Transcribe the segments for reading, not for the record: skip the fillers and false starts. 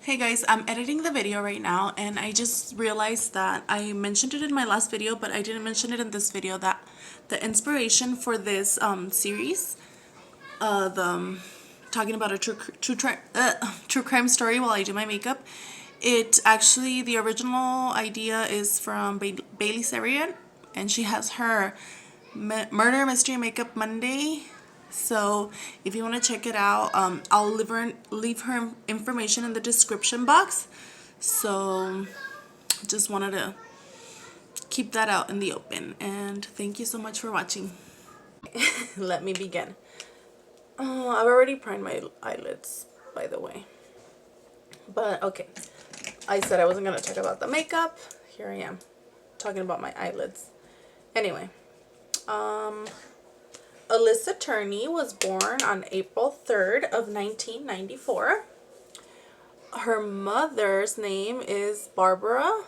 Hey guys, I'm editing the video right now and I just realized that I mentioned it in my last video, but I didn't mention it in this video, that the inspiration for this series, talking about a true crime story while I do my makeup, it actually, the original idea is from Bailey Sarian, and she has her Murder Mystery Makeup Monday. So if you want to check it out, I'll leave her information in the description box. So just wanted to keep that out in the open. And thank you so much for watching. Let me begin. I've already primed my eyelids, by the way. But okay, I said I wasn't going to talk about the makeup. Here I am talking about my eyelids. Anyway, Alissa Turney was born on April 3rd of 1994. Her mother's name is Barbara,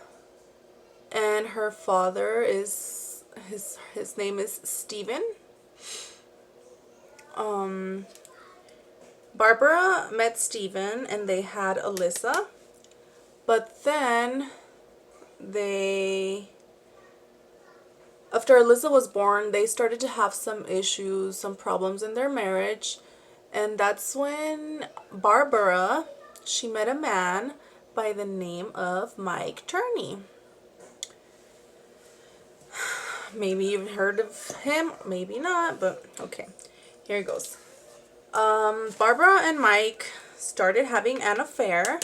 and her father is his name is Steven. Barbara met Steven and they had Alissa, but then after Alissa was born, they started to have some issues, some problems in their marriage. And that's when Barbara, she met a man by the name of Mike Turney. Maybe you've heard of him, maybe not, but okay, here it goes. Barbara and Mike started having an affair,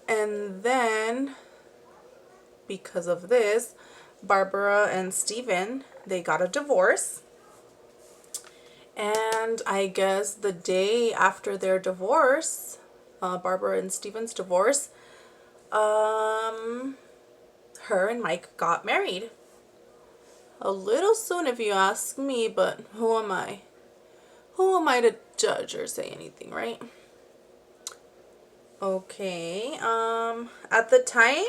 and then because of this, Barbara and Steven, they got a divorce. And I guess the day after their divorce, Barbara and Steven's divorce, her and Mike got married. A little soon if you ask me, but who am I? Who am I to judge or say anything, right? Okay, at the time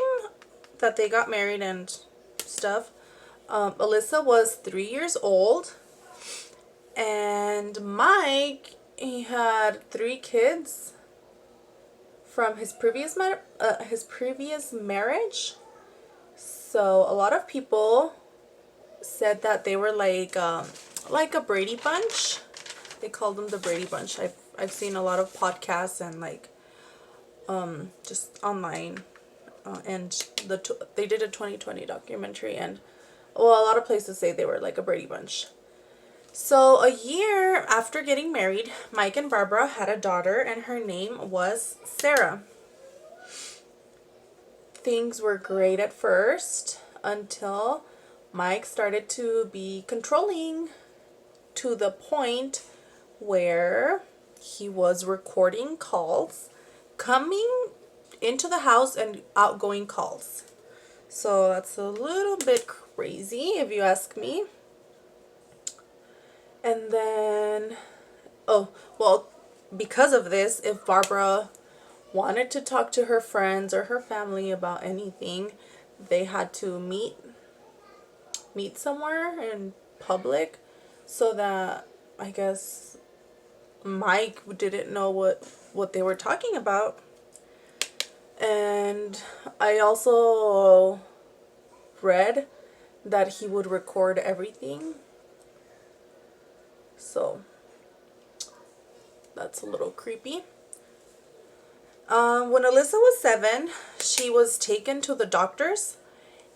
that they got married and stuff, Alissa was 3 years old, and Mike, he had 3 kids from his previous marriage. So a lot of people said that they were like a Brady Bunch. They called them the Brady Bunch. I've seen a lot of podcasts and like just online. And they did a 2020 documentary, and well, a lot of places say they were like a Brady Bunch. So a year after getting married, Mike and Barbara had a daughter, and her name was Sarah. Things were great at first until Mike started to be controlling, to the point where he was recording calls coming into the house and outgoing calls. So that's a little bit crazy if you ask me. And then, oh, well, because of this, if Barbara wanted to talk to her friends or her family about anything, they had to meet somewhere in public, so that I guess Mike didn't know what they were talking about. And I also read that he would record everything. So that's a little creepy. When Alissa was 7, she was taken to the doctors,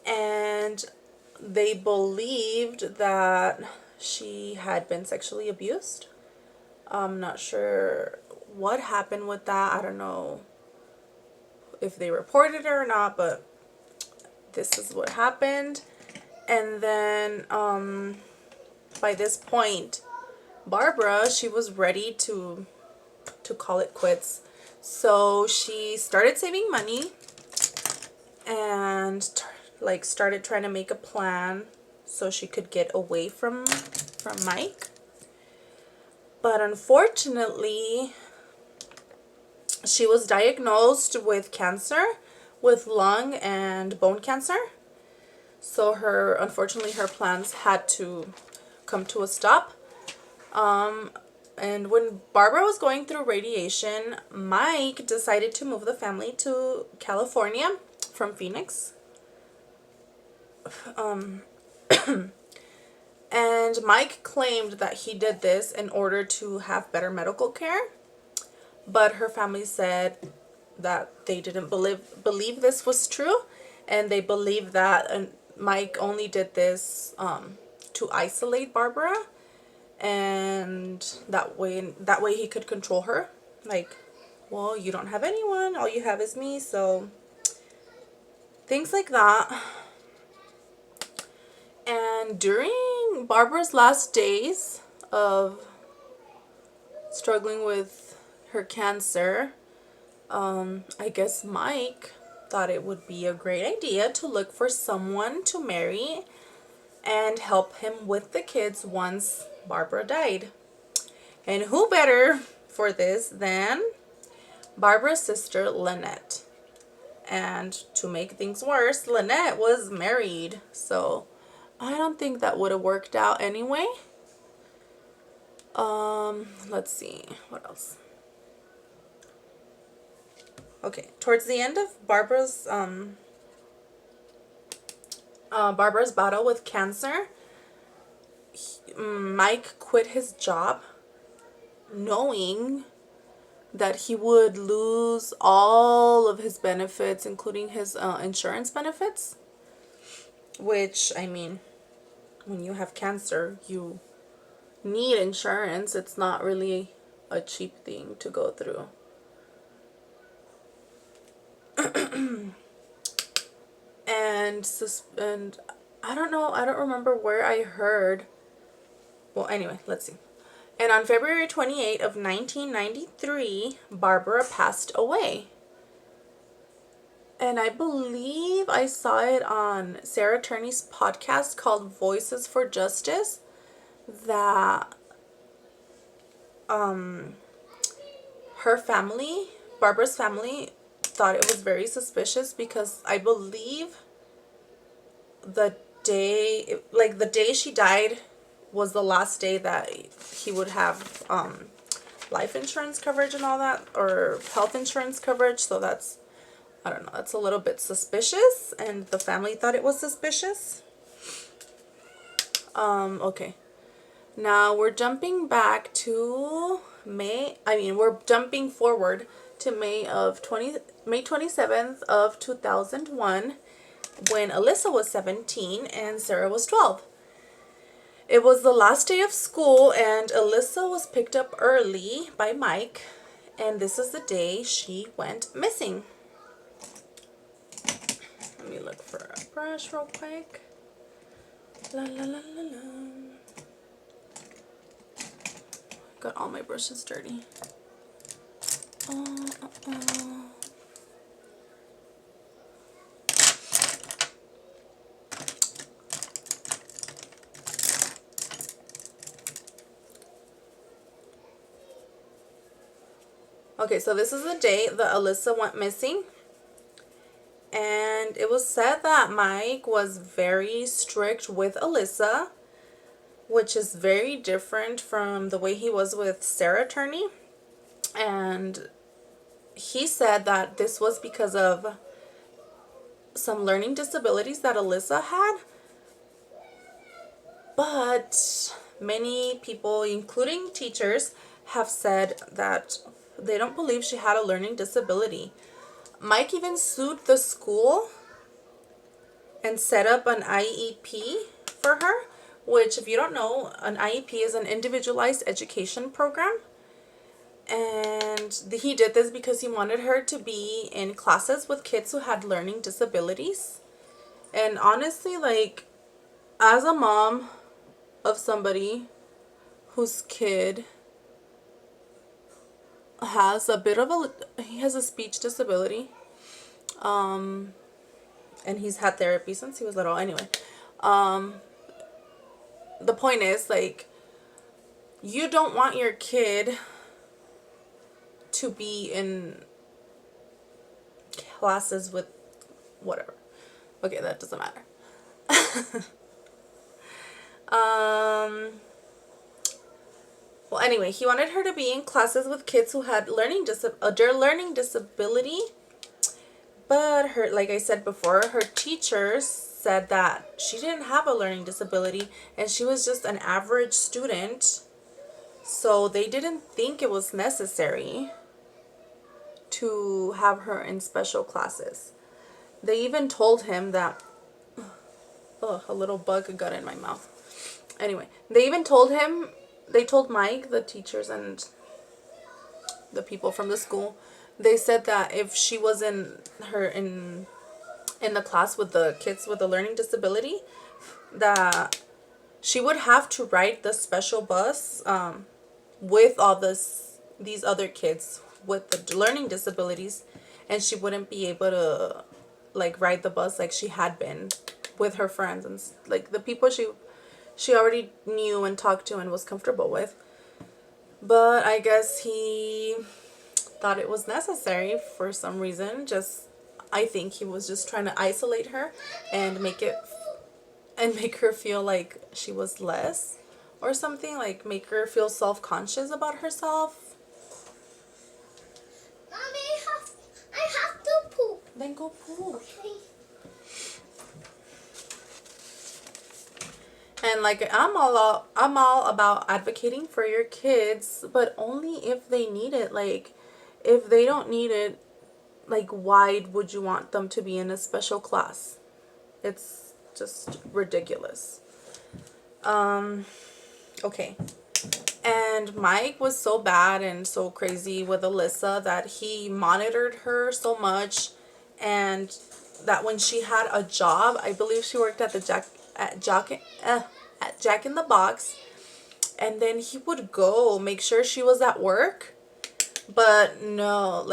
and they believed that she had been sexually abused. I'm not sure what happened with that. I don't know if they reported it or not, but this is what happened. And then by this point, Barbara, she was ready to call it quits. So she started saving money and like started trying to make a plan so she could get away from Mike. But unfortunately, she was diagnosed with cancer, with lung and bone cancer. So unfortunately her plans had to come to a stop. And when Barbara was going through radiation, Mike decided to move the family to California from Phoenix. And Mike claimed that he did this in order to have better medical care. But her family said that they didn't believe this was true. And they believed that Mike only did this to isolate Barbara. And that way he could control her. Like, well, you don't have anyone. All you have is me. So things like that. And during Barbara's last days of struggling with her cancer, I guess Mike thought it would be a great idea to look for someone to marry and help him with the kids once Barbara died. And who better for this than Barbara's sister, Lynette. And to make things worse, Lynette was married. So I don't think that would have worked out anyway. Let's see. What else? Okay, towards the end of Barbara's battle with cancer, Mike quit his job knowing that he would lose all of his benefits, including his insurance benefits. Which, I mean, when you have cancer, you need insurance. It's not really a cheap thing to go through. and I don't know, I don't remember where I heard. Well, anyway, let's see. And on February 28 of 1993, Barbara passed away. And I believe I saw it on Sarah Turney's podcast called Voices for Justice, that her family, Barbara's family, thought it was very suspicious because I believe the day she died was the last day that he would have life insurance coverage and all that, or health insurance coverage. So that's, I don't know, that's a little bit suspicious, and the family thought it was suspicious. Okay. Now we're jumping back to we're jumping forward to May 27th of 2001, when Alissa was 17 and Sarah was 12. It was the last day of school, and Alissa was picked up early by Mike, and this is the day she went missing. Let me look for a brush real quick. La la la la la. Got all my brushes dirty. Okay, so this is the day that Alissa went missing. And it was said that Mike was very strict with Alissa, which is very different from the way he was with Sarah Turney. And he said that this was because of some learning disabilities that Alissa had. But many people, including teachers, have said that they don't believe she had a learning disability. Mike even sued the school and set up an IEP for her, which, if you don't know, an IEP is an individualized education program. And he did this because he wanted her to be in classes with kids who had learning disabilities. And honestly, like, as a mom of somebody whose kid has he has a speech disability, and he's had therapy since he was little. Anyway, the point is, like, you don't want your kid to be in classes with whatever. Okay, that doesn't matter. Well, anyway, he wanted her to be in classes with kids who had their learning disability. But her, like I said before, her teachers said that she didn't have a learning disability and she was just an average student. So they didn't think it was necessary to have her in special classes. They even told him that, oh, a little bug got in my mouth. Anyway, they told Mike, the teachers and the people from the school, they said that if she was in the class with the kids with a learning disability, that she would have to ride the special bus with all these other kids with the learning disabilities, and she wouldn't be able to like ride the bus like she had been with her friends and like the people she already knew and talked to and was comfortable with. But I guess he thought it was necessary for some reason. I think he was just trying to isolate her and make her feel like she was less or something, like make her feel self-conscious about herself. Mommy, I have to poop. Then go poop. Okay. And like I'm all about advocating for your kids, but only if they need it. Like if they don't need it, like why would you want them to be in a special class? It's just ridiculous. Okay. And Mike was so bad and so crazy with Alissa that he monitored her so much, and that when she had a job, I believe she worked at Jack in the Box, and then he would go make sure she was at work, but no,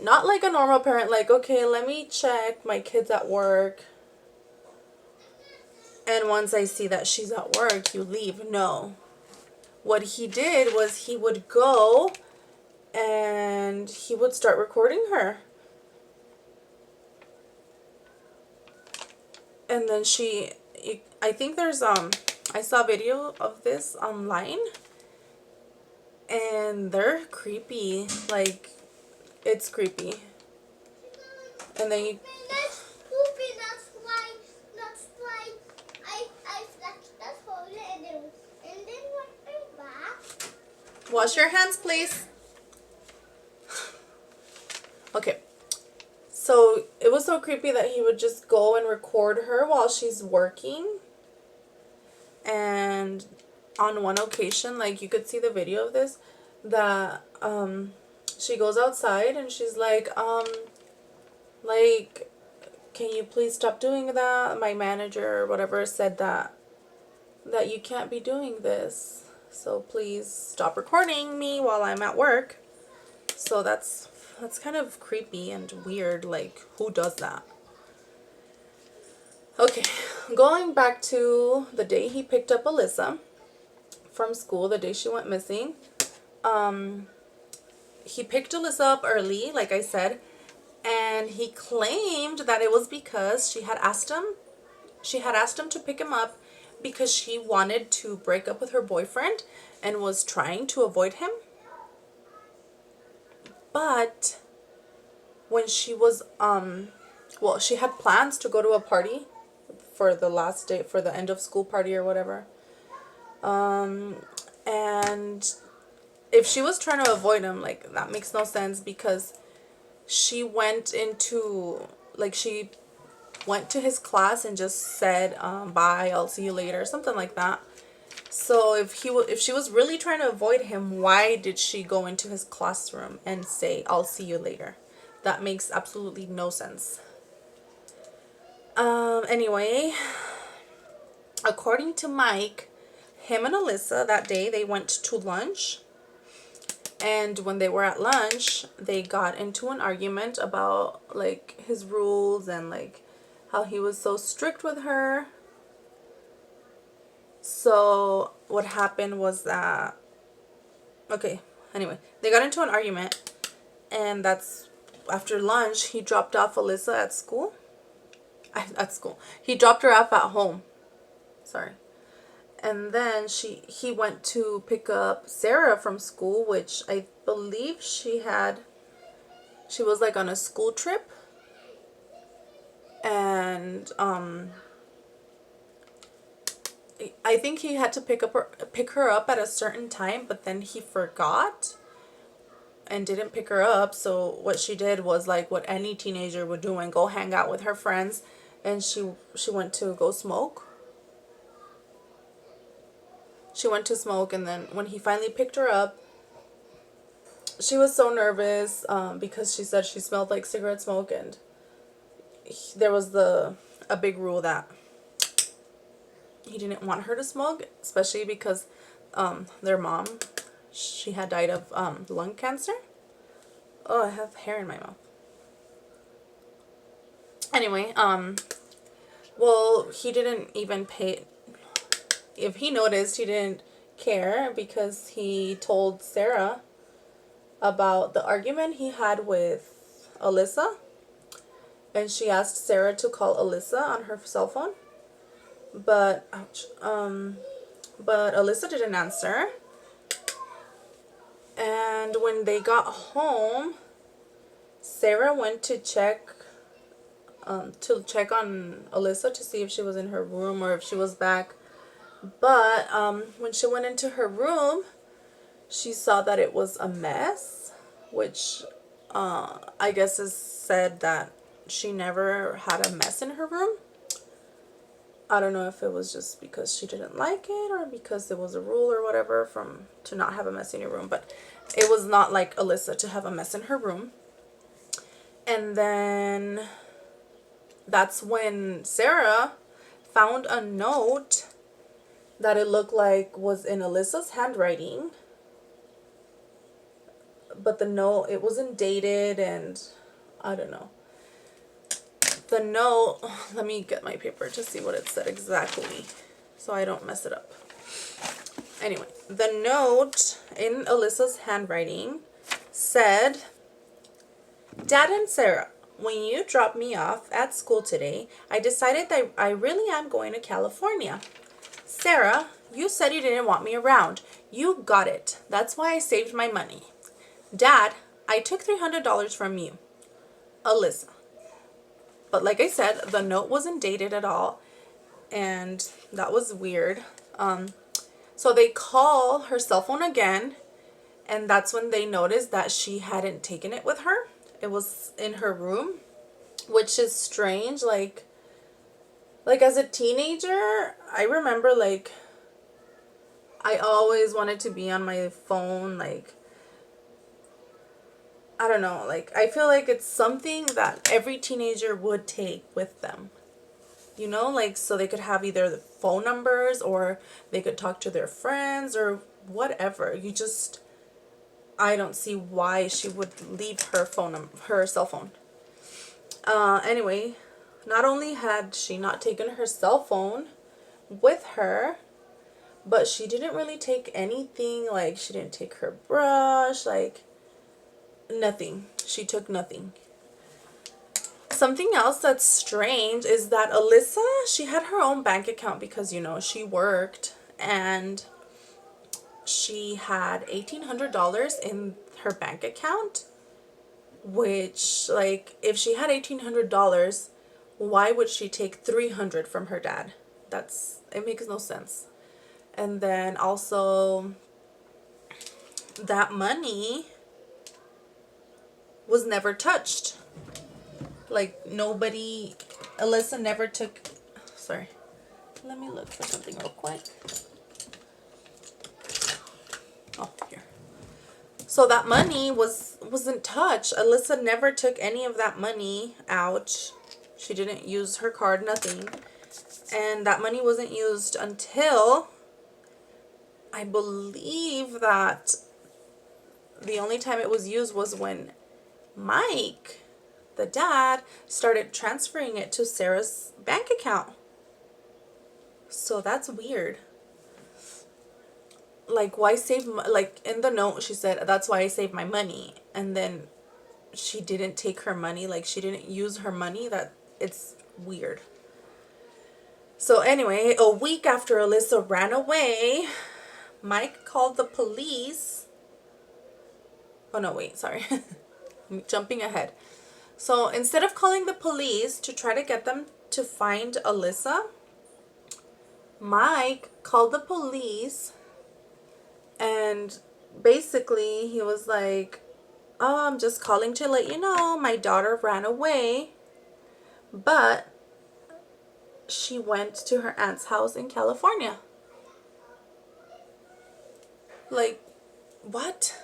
not like a normal parent, like, okay, let me check my kids at work, and once I see that she's at work, you leave. No. What he did was he would go and he would start recording her. And then I think there's I saw a video of this online, and they're creepy. Like, it's creepy. And then That's poopy. That's why I flushed that hole and then went back. wash your hands, please. Okay. So it was so creepy that he would just go and record her while she's working. And on one occasion, like, you could see the video of this, that she goes outside and she's like, can you please stop doing that? My manager or whatever said that you can't be doing this, so please stop recording me while I'm at work. So that's kind of creepy and weird. Like, who does that? Okay, going back to the day he picked up Alissa from school, the day she went missing. He picked Alissa up early, like I said, and he claimed that it was because she had asked him to pick him up because she wanted to break up with her boyfriend and was trying to avoid him. But when she was she had plans to go to a party for the last day, for the end of school party or whatever, and if she was trying to avoid him, like, that makes no sense, because she went to his class and just said, bye, I'll see you later, something like that. So if she was really trying to avoid him, why did she go into his classroom and say, I'll see you later? That makes absolutely no sense. Anyway, according to Mike, him and Alissa that day, they went to lunch. And when they were at lunch, they got into an argument about, like, his rules and, like, how he was so strict with her. So what happened was that, okay, anyway, they got into an argument, and that's after lunch. He dropped off Alissa at school. He dropped her off at home. Sorry. And then he went to pick up Sarah from school, which I believe she was like on a school trip. And I think he had to pick her up at a certain time, but then he forgot and didn't pick her up. So what she did was like what any teenager would do and go hang out with her friends, and she went to go smoke. She went to smoke, and then when he finally picked her up, she was so nervous because she said she smelled like cigarette smoke, and there was a big rule that he didn't want her to smoke, especially because their mom, she had died of lung cancer. Oh, I have hair in my mouth. Anyway, well, he didn't even pay. If he noticed, he didn't care because he told Sarah about the argument he had with Alissa, and she asked Sarah to call Alissa on her cell phone, but Alissa didn't answer. And when they got home, Sarah went to check on Alissa to see if she was in her room or if she was back. But when she went into her room, she saw that it was a mess, which I guess is said that she never had a mess in her room. I don't know if it was just because she didn't like it or because there was a rule or whatever to not have a mess in your room. But it was not like Alissa to have a mess in her room. And then that's when Sarah found a note that it looked like was in Alissa's handwriting. But the note, it wasn't dated, and I don't know. The note, let me get my paper to see what it said exactly so I don't mess it up. Anyway, the note in Alissa's handwriting said, "Dad and Sarah, when you dropped me off at school today, I decided that I really am going to California. Sarah, you said you didn't want me around. You got it. That's why I saved my money. Dad, I took $300 from you. Alissa." But like I said, the note wasn't dated at all, and that was weird. So they call her cell phone again, and that's when they noticed that she hadn't taken it with her. It was in her room, which is strange. Like as a teenager, I remember like I always wanted to be on my phone. Like, I don't know, like I feel like it's something that every teenager would take with them. You know, like so they could have either the phone numbers or they could talk to their friends or whatever. I don't see why she would leave her cell phone. Anyway, not only had she not taken her cell phone with her, but she didn't really take anything. Like, she didn't take her brush, like nothing. She took nothing. Something else that's strange is that Alissa, she had her own bank account because, you know, she worked, and she had $1,800 in her bank account, which, like, if she had $1,800, why would she take $300 from her dad? It makes no sense. And then also, that money was never touched. Like, Alissa never took, sorry, let me look for something real quick. Oh, here. So that money wasn't touched. Alissa never took any of that money out. She didn't use her card, nothing. And that money wasn't used until, I believe that the only time it was used was when Mike, the dad, started transferring it to Sarah's bank account. So that's weird. Like, why save, like, in the note she said, that's why I saved my money, and then she didn't take her money, like she didn't use her money. It's weird. So anyway, a week after Alissa ran away, Mike called the police. Oh no, wait, sorry. I'm jumping ahead. So instead of calling the police to try to get them to find Alissa, Mike called the police, and basically he was like, "Oh, I'm just calling to let you know my daughter ran away, but she went to her aunt's house in California." Like, what?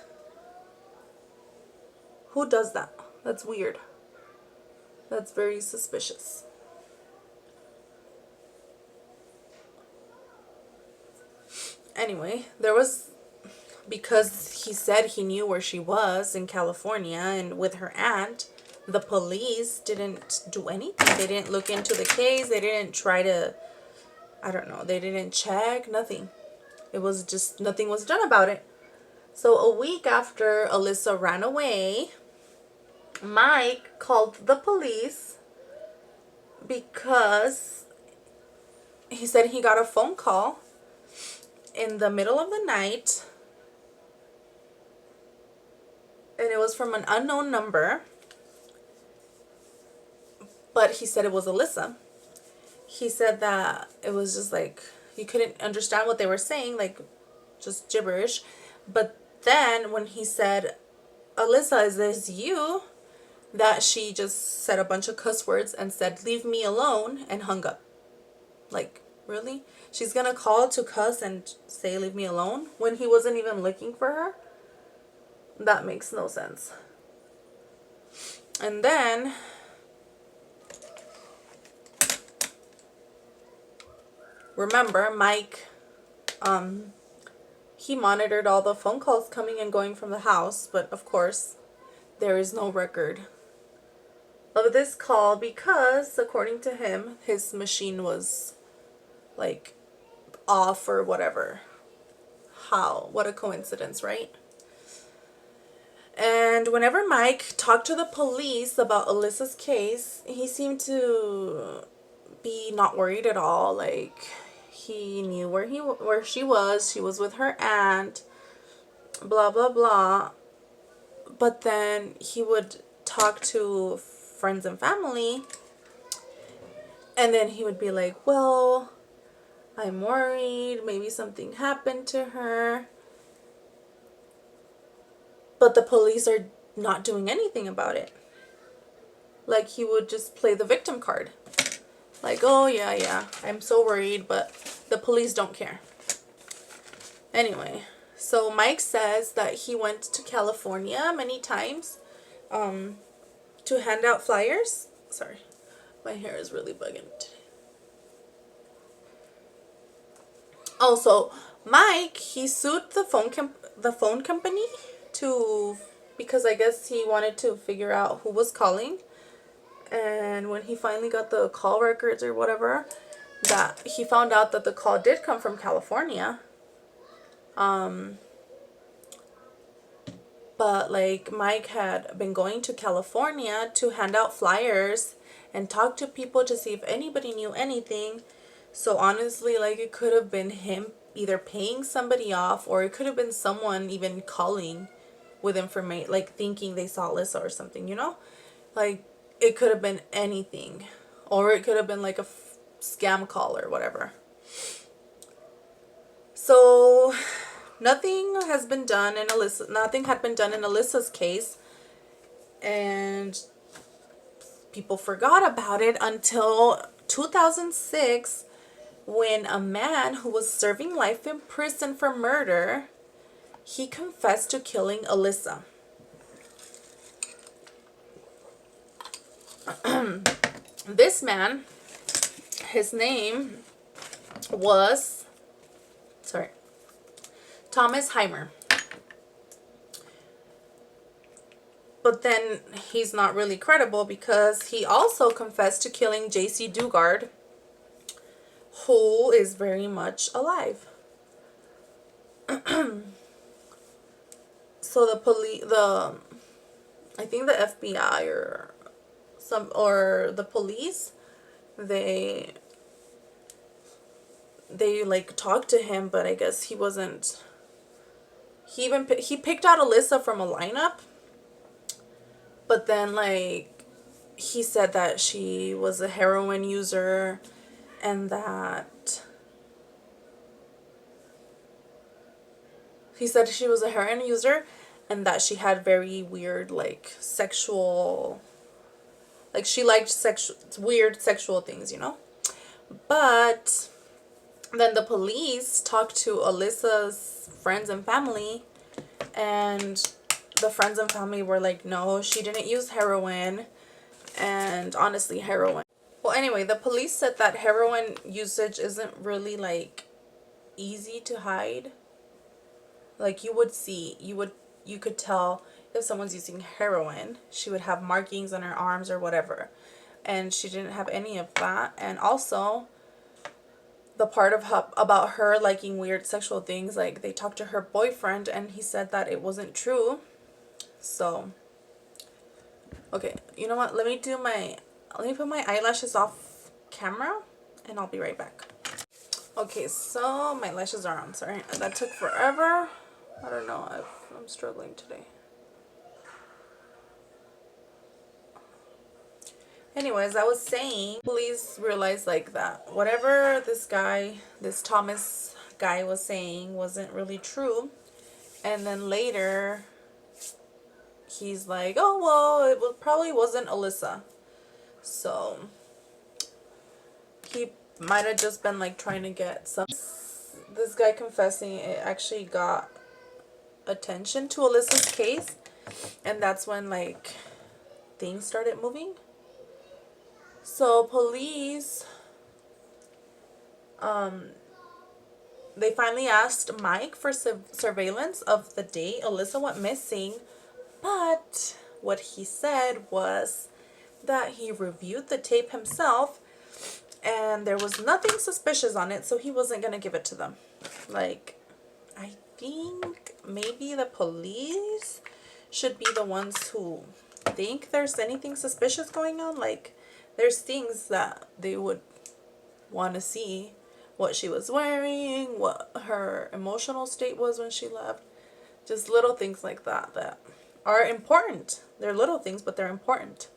Who does that? That's weird. That's very suspicious. Anyway, because he said he knew where she was in California and with her aunt, the police didn't do anything. They didn't look into the case. They didn't try to, I don't know, they didn't check, nothing. It was just, nothing was done about it. So a week after Alissa ran away, Mike called the police because he said he got a phone call in the middle of the night, and it was from an unknown number, but he said it was Alissa. He said that it was just like, you couldn't understand what they were saying, like just gibberish. But then when he said, "Alissa, is this you?" that she just said a bunch of cuss words and said, "Leave me alone," and hung up. Like, really? She's gonna call to cuss and say, "Leave me alone," when he wasn't even looking for her? That makes no sense. And then remember, Mike, he monitored all the phone calls coming and going from the house, but of course there is no record of this call because, according to him, his machine was like off or whatever. How? What a coincidence, right? And whenever Mike talked to the police about Alissa's case, he seemed to be not worried at all. Like, he knew where she was. She was with her aunt, blah blah blah. But then he would talk to friends and family, and then he would be like, "Well, I'm worried, maybe something happened to her." But the police are not doing anything about it. Like, he would just play the victim card. Like, "Oh, yeah, I'm so worried," but the police don't care. Anyway, so Mike says that he went to California many times to hand out flyers. Sorry, my hair is really bugging today. Also, Mike, he sued the phone company because I guess he wanted to figure out who was calling. And when he finally got the call records or whatever, that he found out that the call did come from California. But like, Mike had been going to California to hand out flyers and talk to people to see if anybody knew anything. So honestly, like, it could have been him either paying somebody off, or it could have been someone even calling with information, like thinking they saw Alissa or something, you know? Like, it could have been anything. Or it could have been like a scam call or whatever. So nothing has been done in nothing had been done in Alissa's case, and people forgot about it until 2006, when a man who was serving life in prison for murder, he confessed to killing Alissa. This man, his name was, Thomas Heimer. But then he's not really credible because he also confessed to killing JC Dugard, who is very much alive. So I think the FBI or the police, they they like talked to him, but I guess he wasn't. He picked out Alissa from a lineup, but then like he said that she was a heroin user, and that he said she was a heroin user, and that she had very weird like sexual, like she liked weird sexual things, you know. But then the police talked to Alissa's friends and family, and the friends and family were like, no, she didn't use heroin. And honestly, heroin. Well, anyway, the police said that heroin usage isn't really like easy to hide. Like you could tell if someone's using heroin. She would have markings on her arms or whatever. And she didn't have any of that. And also, the part of about her liking weird sexual things, like they talked to her boyfriend and he said that it wasn't true. So, okay, you know what? Let me put my eyelashes off camera and I'll be right back. Okay, so my lashes are on. Sorry, that took forever. I don't know. I'm struggling today. Anyways, I was saying, police realized like that whatever this Thomas guy was saying wasn't really true. And then later, he's like, oh, well, it probably wasn't Alissa. So, he might have just been like trying to get some. This guy confessing, it actually got attention to Alissa's case. And that's when like things started moving. So police, they finally asked Mike for surveillance of the day Alissa went missing, but what he said was that he reviewed the tape himself and there was nothing suspicious on it, so he wasn't gonna give it to them. Like, I think maybe the police should be the ones who think there's anything suspicious going on. Like, there's things that they would want to see. What she was wearing, what her emotional state was when she left. Just little things like that that are important. They're little things, but they're important.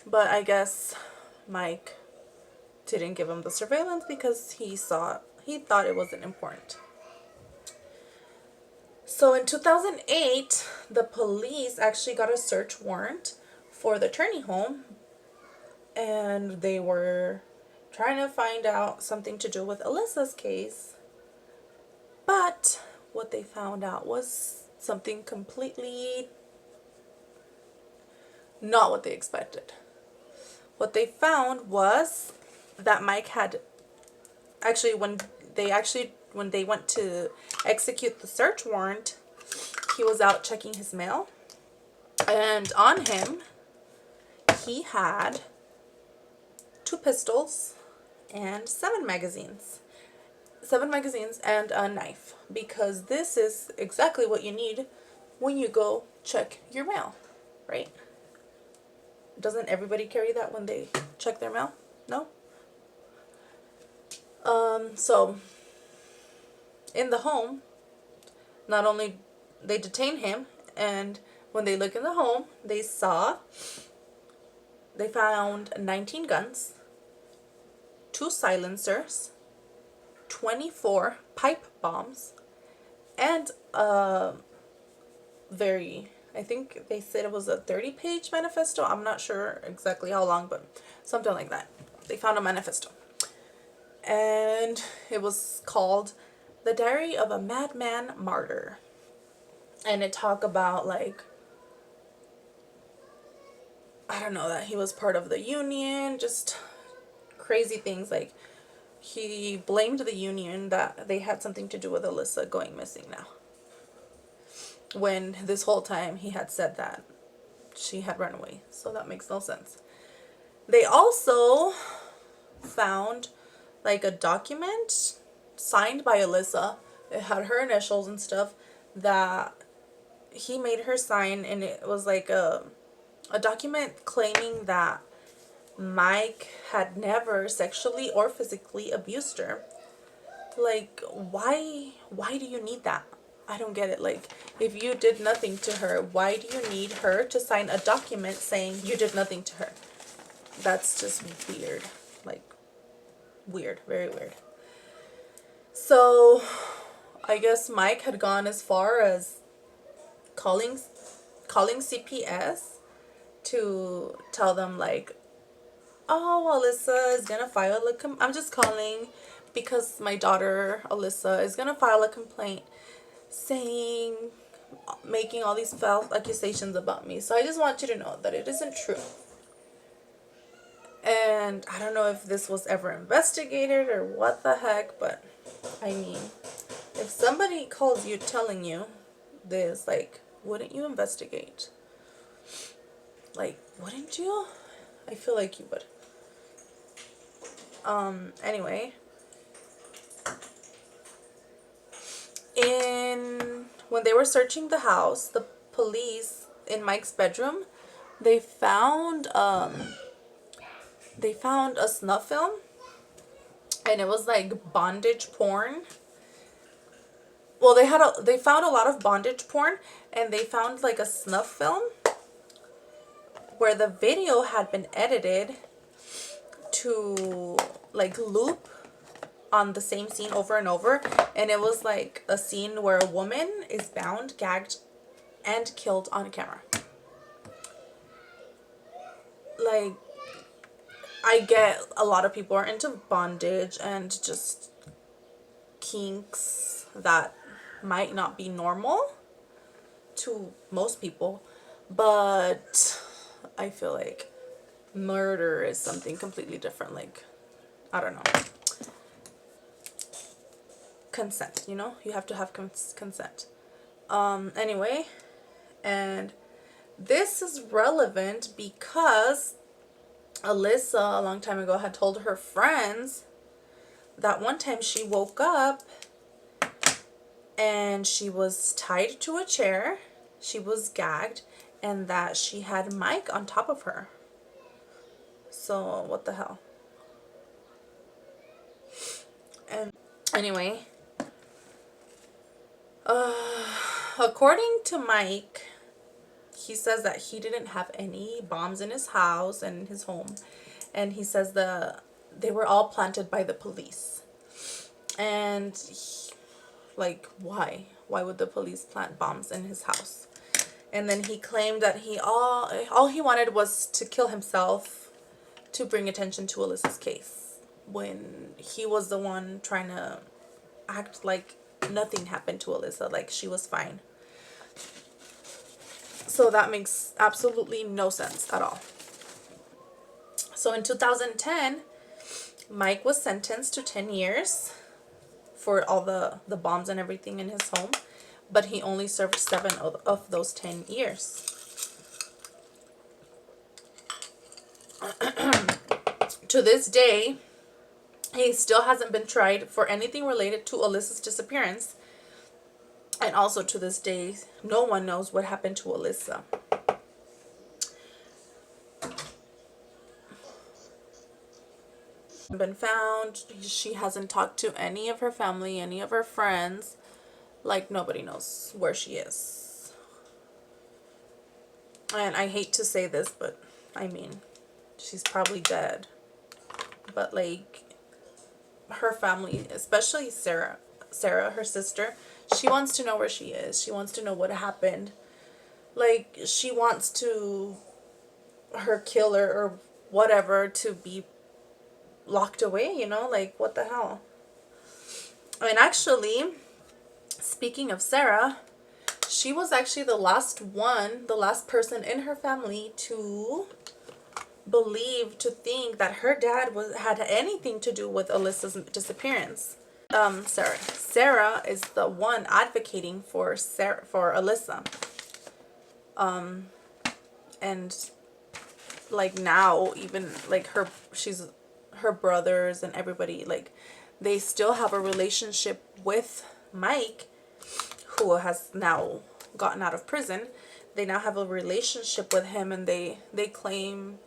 But I guess Mike didn't give him the surveillance because he thought it wasn't important. So in 2008, the police actually got a search warrant for the Turney home. And they were trying to find out something to do with Alissa's case. But what they found out was something completely not what they expected. What they found was that Mike had actually, when they went to execute the search warrant, he was out checking his mail. And on him, he had 2 pistols and 7 magazines. 7 magazines and a knife. Because this is exactly what you need when you go check your mail, right? Doesn't everybody carry that when they check their mail? No? So, in the home, not only they detain him, and when they look in the home, they found 19 guns, 2 silencers, 24 pipe bombs, and I think they said it was a 30-page manifesto. I'm not sure exactly how long, but something like that. They found a manifesto. And it was called The Diary of a Madman Martyr. And it talked about, like, I don't know, that he was part of the union, just crazy things. Like, he blamed the union that they had something to do with Alissa going missing now, when this whole time he had said that she had run away. So that makes no sense. They also found like a document signed by Alissa. It had her initials and stuff that he made her sign, and it was like a document claiming that Mike had never sexually or physically abused her. Like, why do you need that? I don't get it. Like, if you did nothing to her, why do you need her to sign a document saying you did nothing to her? That's just weird. Like, weird, very weird. So I guess Mike had gone as far as calling CPS to tell them, like, oh, Alissa is gonna file a I'm just calling because my daughter Alissa is gonna file a complaint saying, making all these false accusations about me. So I just want you to know that it isn't true. And I don't know if this was ever investigated or what the heck, but I mean, if somebody calls you telling you this, like, wouldn't you investigate? Like, wouldn't you? I feel like you would. Anyway, when they were searching the house, the police in Mike's bedroom, they found a snuff film, and it was like bondage porn. Well, they found a lot of bondage porn, and they found like a snuff film where the video had been edited to like loop on the same scene over and over, and it was like a scene where a woman is bound, gagged, and killed on camera. Like, I get a lot of people are into bondage and just kinks that might not be normal to most people, but I feel like murder is something completely different. Like, I don't know. Consent, you know? You have to have consent. Anyway, and this is relevant because Alissa, a long time ago, had told her friends that one time she woke up and she was tied to a chair, she was gagged, and that she had Mike on top of her. So, what the hell? And anyway, according to Mike, he says that he didn't have any bombs in his house and his home, and he says they were all planted by the police. And like, why would the police plant bombs in his house? And then he claimed that all he wanted was to kill himself to bring attention to Alissa's case, when he was the one trying to act like nothing happened to Alissa, like she was fine. So that makes absolutely no sense at all. So in 2010, Mike was sentenced to 10 years for all the bombs and everything in his home, but he only served 7 of those 10 years. To this day, he still hasn't been tried for anything related to Alissa's disappearance. And also to this day, no one knows what happened to Alissa. Been found. She hasn't talked to any of her family, any of her friends. Like, nobody knows where she is. And I hate to say this, but I mean, she's probably dead. But like, her family, especially Sarah, her sister, she wants to know where she is. She wants to know what happened. Like, she wants her killer or whatever to be locked away, you know? Like, what the hell? And actually, speaking of Sarah, she was actually the last person in her family to think that her dad had anything to do with Alissa's disappearance. Sarah is the one advocating for Alissa. And like now, even like her brothers and everybody, like, they still have a relationship with Mike, who has now gotten out of prison. They now have a relationship with him, and they claim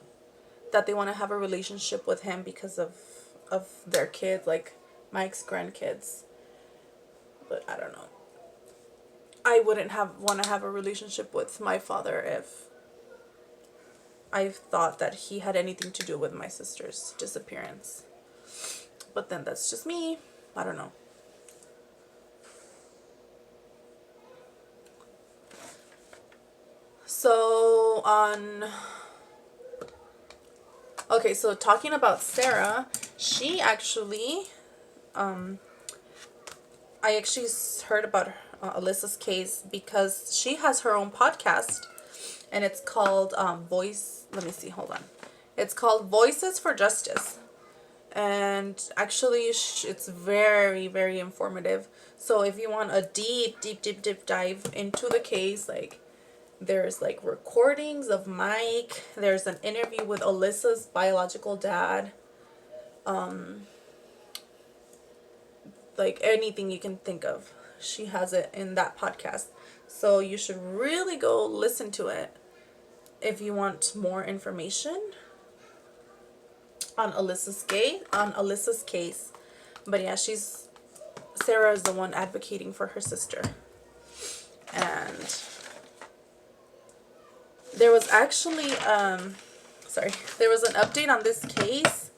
that they want to have a relationship with him because of their kids. Like, Mike's grandkids. But I don't know. I wouldn't want to have a relationship with my father if I thought that he had anything to do with my sister's disappearance. But then that's just me. I don't know. So okay, so talking about Sarah, she actually, I actually heard about Alyssa's case because she has her own podcast, and it's called let me see, hold on. It's called Voices for Justice. And actually, it's very, very informative. So if you want a deep dive into the case, like, there's like recordings of Mike. There's an interview with Alyssa's biological dad. Like anything you can think of, she has it in that podcast. So you should really go listen to it if you want more information on Alyssa's case. But yeah, Sarah is the one advocating for her sister. And there was actually there was an update on this case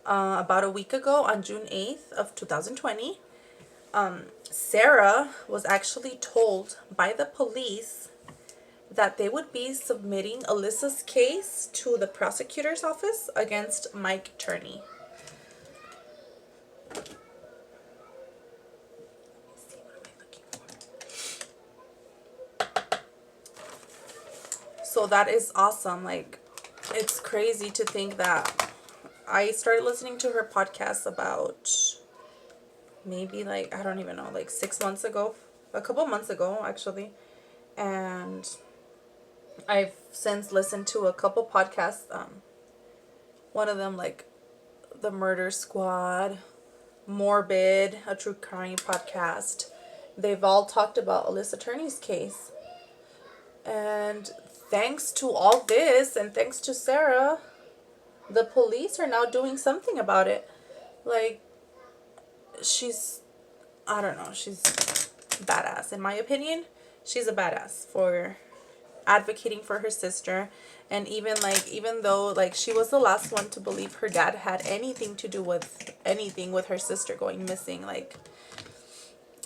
about a week ago on June 8th of 2020. Sarah was actually told by the police that they would be submitting Alyssa's case to the prosecutor's office against Mike Turney. So that is awesome. Like, it's crazy to think that I started listening to her podcast about maybe, like, I don't even know, like 6 months ago, a couple months ago actually. And I've since listened to a couple podcasts. One of them, like the Murder Squad, Morbid, a true crime podcast. They've all talked about Alyssa Turney's case. And thanks to all this, and thanks to Sarah, the police are now doing something about it. Like, I don't know, she's badass. In my opinion, she's a badass for advocating for her sister. And even though, like, she was the last one to believe her dad had anything to do with anything with her sister going missing. Like,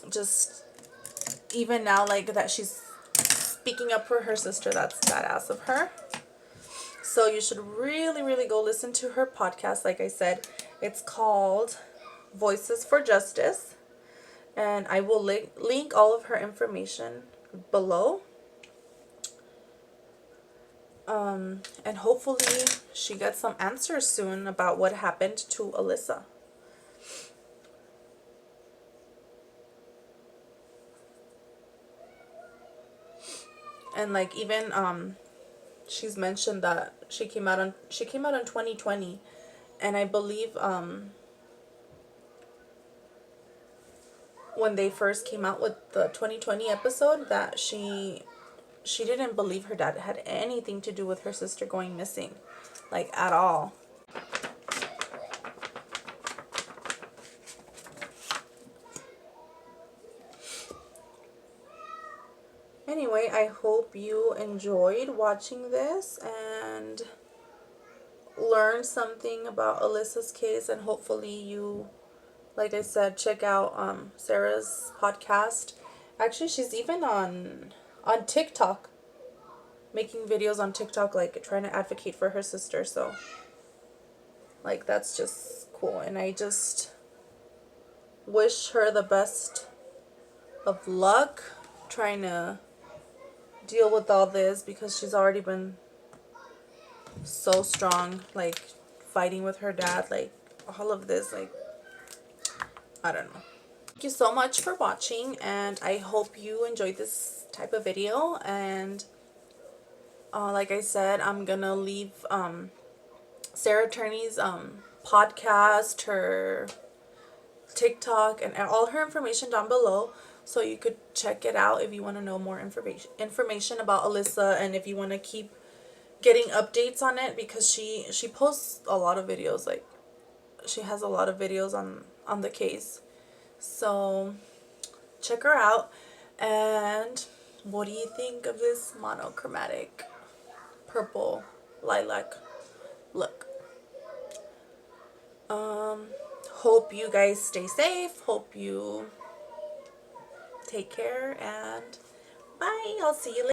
just even now, like, that she's speaking up for her sister, that's badass of her. So you should really, really go listen to her podcast. Like I said, it's called Voices for Justice. And I will link all of her information below. And hopefully she gets some answers soon about what happened to Alyssa. And like, even she's mentioned that she came out in 2020, and I believe when they first came out with the 2020 episode, that she didn't believe her dad had anything to do with her sister going missing, like, at all. Anyway, I hope you enjoyed watching this and learned something about Alyssa's case, and hopefully you, like I said, check out Sarah's podcast. Actually, she's even on TikTok, making videos on TikTok, like, trying to advocate for her sister. So, like, that's just cool. And I just wish her the best of luck trying to deal with all this, because she's already been so strong, like, fighting with her dad, like, all of this, like, I don't know. Thank you so much for watching, and I hope you enjoyed this type of video. And like I said, I'm gonna leave Sarah Turney's podcast, her TikTok, and all her information down below, so you could check it out if you want to know more information about Alyssa, and if you want to keep getting updates on it, because she posts a lot of videos, like, she has a lot of videos on the case. So check her out. And what do you think of this monochromatic purple lilac look? Hope you guys stay safe. Hope you take care, and bye. I'll see you later.